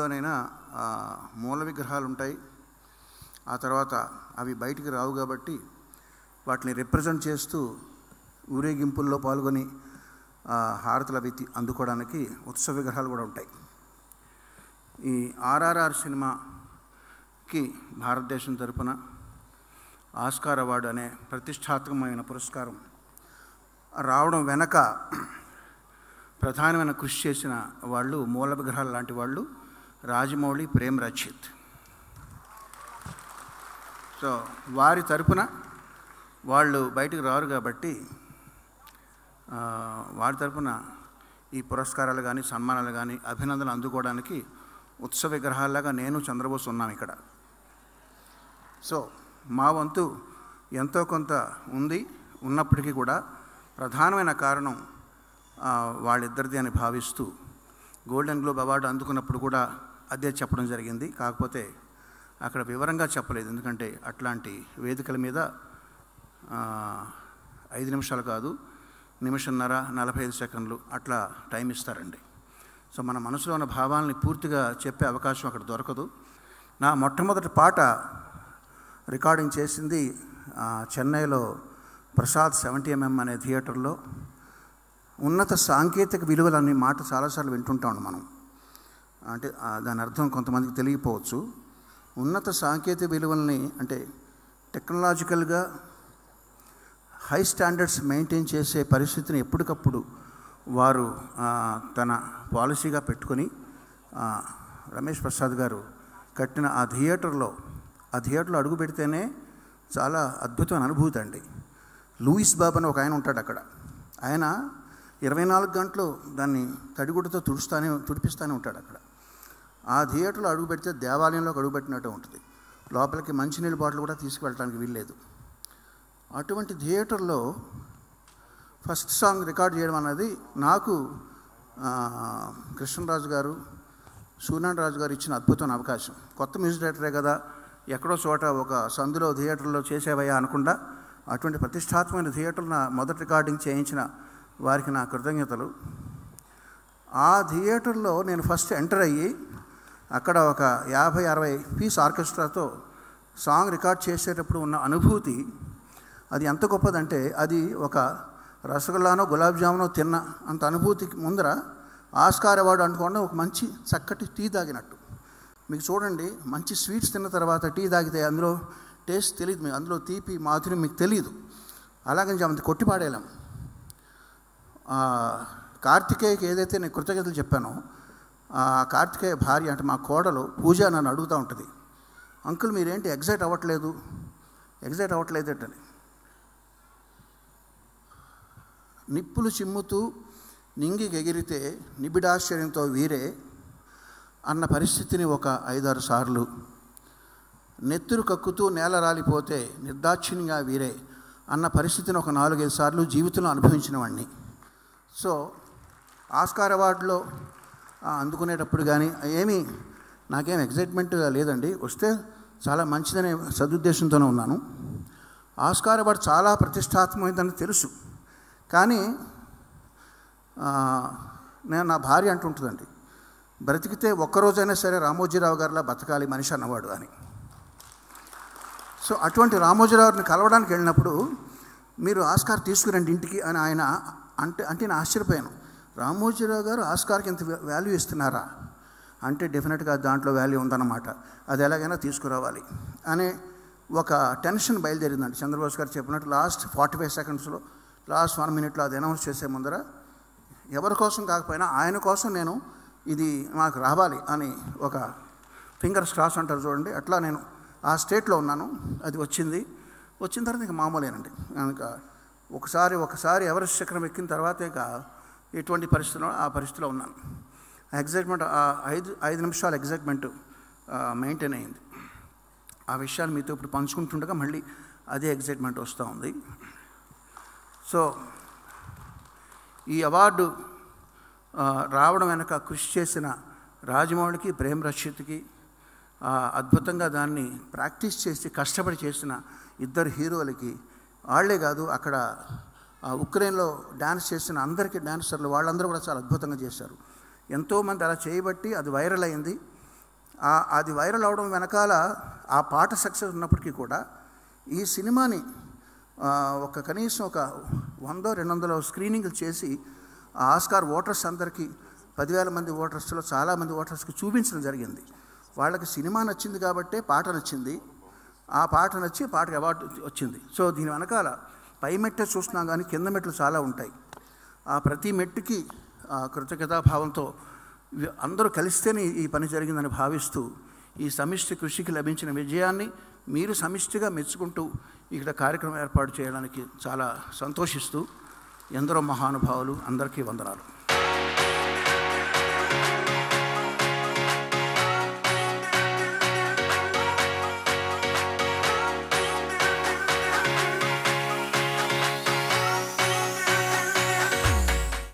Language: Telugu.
గుళ్ళోనైనా మూల విగ్రహాలు ఉంటాయి. ఆ తర్వాత అవి బయటికి రావు కాబట్టి వాటిని రిప్రజెంట్ చేస్తూ ఊరేగింపుల్లో పాల్గొని హారతులు అవి అందుకోవడానికి ఉత్సవ విగ్రహాలు కూడా ఉంటాయి. ఈ ఆర్ఆర్ఆర్ సినిమాకి భారతదేశం తరపున ఆస్కార్ అవార్డు అనే ప్రతిష్టాత్మకమైన పురస్కారం రావడం వెనక ప్రధానమైన కృషి చేసిన వాళ్ళు, మూల విగ్రహాలు లాంటి వాళ్ళు రాజమౌళి, ప్రేమ్ రక్షిత్. సో వారి తరపున వాళ్ళు బయటికి రారు కాబట్టి వారి తరపున ఈ పురస్కారాలు కానీ, సన్మానాలు కానీ, అభినందనలు అందుకోవడానికి ఉత్సవ విగ్రహాల్లాగా నేను, చంద్రబోస్ ఉన్నాం ఇక్కడ. సో మా వంతు ఎంతో కొంత ఉన్నప్పటికీ కూడా ప్రధానమైన కారణం వాళ్ళిద్దరిది అని భావిస్తూ గోల్డెన్ గ్లోబ్ అవార్డు అందుకున్నప్పుడు కూడా అదే చెప్పడం జరిగింది. కాకపోతే అక్కడ వివరంగా చెప్పలేదు, ఎందుకంటే అట్లాంటి వేదికల మీద 5 నిమిషాలు కాదు, 1 నిమిషంన్నర 45 సెకండ్లు అట్లా టైం ఇస్తారండి. సో మన మనసులో ఉన్న భావాలని పూర్తిగా చెప్పే అవకాశం అక్కడ దొరకదు. నా మొట్టమొదటి పాట రికార్డింగ్ చేసింది చెన్నైలో ప్రసాద్ 70mm అనే థియేటర్లో. ఉన్నత సాంకేతిక విలువలు అనే మాట చాలాసార్లు వింటుంటాం మనం. అంటే దాని అర్థం కొంతమందికి తెలియకపోవచ్చు. ఉన్నత సాంకేతిక విలువల్ని అంటే టెక్నాలజికల్గా హై స్టాండర్డ్స్ మెయింటైన్ చేసే పరిస్థితిని ఎప్పటికప్పుడు వారు తన పాలసీగా పెట్టుకొని రమేష్ ప్రసాద్ గారు కట్టిన ఆ థియేటర్లో అడుగు పెడితేనే చాలా అద్భుతమైన అనుభూతి అండి. లూయిస్ బాబు అని ఒక ఆయన ఉంటాడు అక్కడ. ఆయన 24 గంటలు దాన్ని తడిగుడ్డతో తుడిపిస్తూనే ఉంటాడు అక్కడ. ఆ థియేటర్లో అడుగు పెడితే దేవాలయంలోకి అడుగుపెట్టినట్టు ఉంటుంది. లోపలికి మంచినీళ్ళ బాటిల్ కూడా తీసుకువెళ్ళడానికి వీల్లేదు. అటువంటి థియేటర్లో ఫస్ట్ సాంగ్ రికార్డ్ చేయడం అన్నది నాకు కృష్ణరాజు గారు, సూర్యనారాయణ రాజు గారు ఇచ్చిన అద్భుతమైన అవకాశం. కొత్త మ్యూజిక్ డైరెక్టరే కదా, ఎక్కడో చోట ఒక సందులో థియేటర్లో చేసేవయ్యా అనకుండా అటువంటి ప్రతిష్టాత్మకమైన థియేటర్లో మొదటి రికార్డింగ్ చేయించిన వారికి నా కృతజ్ఞతలు. ఆ థియేటర్లో నేను ఫస్ట్ ఎంటర్ అయ్యి అక్కడ ఒక 50-60 పీస్ ఆర్కెస్ట్రాతో సాంగ్ రికార్డ్ చేసేటప్పుడు ఉన్న అనుభూతి అది ఎంత గొప్పదంటే, అది ఒక రసగుల్లానో గులాబ్ జామునో తిన్న అంత అనుభూతికి ముందర ఆస్కార్ అవార్డు అనుకోండి ఒక మంచి చక్కటి టీ తాగినట్టు. మీకు చూడండి, మంచి స్వీట్స్ తిన్న తర్వాత టీ తాగితే అందులో టేస్ట్ తెలియదు, మీకు అందులో తీపి మాధుర్యం మీకు తెలియదు. అలాగని అంత కొట్టిపాడేలాం. కార్తికేయకి ఏదైతే నేను కృతజ్ఞతలు చెప్పానో, కార్తికేయ భార్య అంటే మా కోడలు పూజ నన్ను అడుగుతూ ఉంటుంది, అంకుల్ మీరేంటి ఎగ్జైట్ అవ్వట్లేదేంటని. నిప్పులు చిమ్ముతూ నింగికి ఎగిరితే నిబిడాశ్చర్యంతో వీరే అన్న పరిస్థితిని ఒక 5-6 సార్లు, నెత్తురు కక్కుతూ నేల రాలిపోతే నిర్దాక్షిణ్యంగా వీరే అన్న పరిస్థితిని ఒక 4-5 సార్లు జీవితంలో అనుభవించిన వాడిని. సో ఆస్కార్ అవార్డులో అందుకునేటప్పుడు కానీ నాకేం ఎగ్జైట్మెంట్ లేదండి, వస్తే చాలా మంచిదనే సదుద్దేశంతోనే ఉన్నాను. ఆస్కార్ అవార్డు చాలా ప్రతిష్టాత్మకమైనదని తెలుసు, కానీ నా భార్య అంటుంటుందండి, బ్రతికితే ఒక్కరోజైనా సరే రామోజీరావు గారిలా బతకాలి మనిషి అన్నవాడు అని. సో అటువంటి రామోజీరావుని కలవడానికి వెళ్ళినప్పుడు మీరు ఆస్కార్ తీసుకురండి ఇంటికి అని ఆయన అంటే నేను ఆశ్చర్యపోయాను. రామోజీరావు గారు ఆస్కార్కి ఎంత వాల్యూ ఇస్తున్నారా అంటే డెఫినెట్గా దాంట్లో వాల్యూ ఉందన్నమాట. అది ఎలాగైనా తీసుకురావాలి అనే ఒక టెన్షన్ బయలుదేరిందండి. చంద్రబోస్ గారు చెప్పినట్టు లాస్ట్ 45 సెకండ్స్లో, లాస్ట్ 1 మినిట్లో అది అనౌన్స్ చేసే ముందర ఎవరి కోసం కాకపోయినా ఆయన కోసం నేను ఇది మాకు రావాలి అని ఒక ఫింగర్స్ క్రాస్ అంటారు చూడండి, అట్లా నేను ఆ స్టేట్లో ఉన్నాను. అది వచ్చిన తర్వాత ఇంకా మామూలేనండి. కనుక ఒకసారి ఎవరెస్ట్ శిఖరం ఎక్కిన తర్వాత ఇక ఎటువంటి పరిస్థితిలో ఆ పరిస్థితిలో ఉన్నాను. ఎగ్జైట్మెంట్ 5 నిమిషాల ఎగ్జైట్మెంట్ మెయింటైన్ అయింది. ఆ విషయాలు మీతో ఇప్పుడు పంచుకుంటుండగా మళ్ళీ అదే ఎగ్జైట్మెంట్ వస్తూ ఉంది. సో ఈ అవార్డు రావడం వెనక కృషి చేసిన రాజమౌళికి, ప్రేమ్ రక్షిత్కి, అద్భుతంగా దాన్ని ప్రాక్టీస్ చేసి కష్టపడి చేసిన 2 హీరోలకి, వాళ్లే కాదు అక్కడ ఉక్రెయిన్లో డ్యాన్స్ చేసిన అందరికీ డ్యాన్సర్లు వాళ్ళందరూ కూడా చాలా అద్భుతంగా చేశారు. ఎంతోమంది అలా చేయబట్టి అది వైరల్ అయింది. అది వైరల్ అవడం వెనకాల ఆ పాట సక్సెస్ ఉన్నప్పటికీ కూడా ఈ సినిమాని కనీసం ఒక 100-200 స్క్రీనింగ్లు చేసి ఆ ఆస్కార్ ఓటర్స్ అందరికీ 10,000 మంది ఓటర్స్లో చాలామంది ఓటర్స్కి చూపించడం జరిగింది. వాళ్ళకి సినిమా నచ్చింది కాబట్టే పాట నచ్చింది, ఆ పాట నచ్చి పాటకి అవార్డు వచ్చింది. సో దీని వెనకాల పై మెట్టే చూస్తున్నాం కానీ కింద మెట్లు చాలా ఉంటాయి. ఆ ప్రతి మెట్టుకి కృతజ్ఞతాభావంతో అందరూ కలిస్తేనే ఈ పని జరిగిందని భావిస్తూ ఈ సమిష్టి కృషికి లభించిన విజయాన్ని మీరు సమిష్టిగా మెచ్చుకుంటూ ఇక్కడ కార్యక్రమం ఏర్పాటు చేయడానికి చాలా సంతోషిస్తూ ఎందరో మహానుభావులు అందరికీ వందనాలు.